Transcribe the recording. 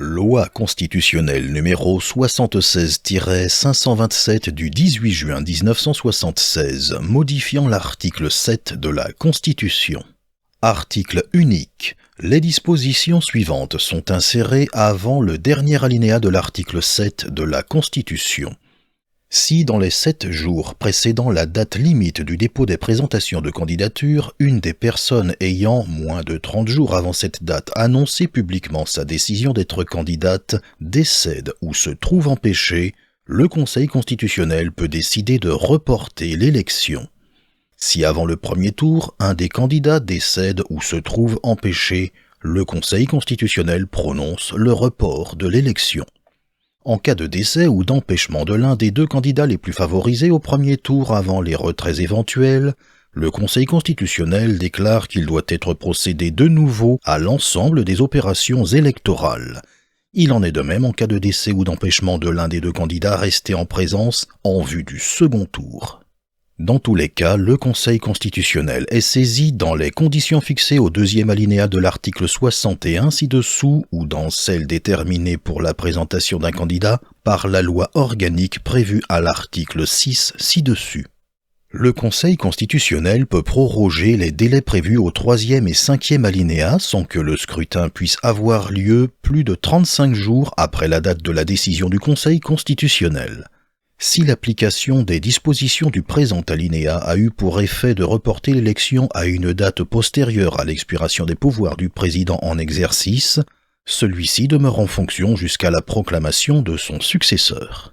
Loi constitutionnelle numéro 76-527 du 18 juin 1976, modifiant l'article 7 de la Constitution. Article unique. Les dispositions suivantes sont insérées avant le dernier alinéa de l'article 7 de la Constitution. Si dans les 7 jours précédant la date limite du dépôt des présentations de candidature, une des personnes ayant moins de 30 jours avant cette date annoncé publiquement sa décision d'être candidate décède ou se trouve empêchée, le Conseil constitutionnel peut décider de reporter l'élection. Si avant le premier tour, un des candidats décède ou se trouve empêché, le Conseil constitutionnel prononce le report de l'élection. En cas de décès ou d'empêchement de l'un des deux candidats les plus favorisés au premier tour avant les retraits éventuels, le Conseil constitutionnel déclare qu'il doit être procédé de nouveau à l'ensemble des opérations électorales. Il en est de même en cas de décès ou d'empêchement de l'un des deux candidats restés en présence en vue du second tour. Dans tous les cas, le Conseil constitutionnel est saisi dans les conditions fixées au deuxième alinéa de l'article 61 ci-dessous ou dans celles déterminées pour la présentation d'un candidat par la loi organique prévue à l'article 6 ci-dessus. Le Conseil constitutionnel peut proroger les délais prévus au troisième et cinquième alinéa sans que le scrutin puisse avoir lieu plus de 35 jours après la date de la décision du Conseil constitutionnel. Si l'application des dispositions du présent alinéa a eu pour effet de reporter l'élection à une date postérieure à l'expiration des pouvoirs du président en exercice, celui-ci demeure en fonction jusqu'à la proclamation de son successeur.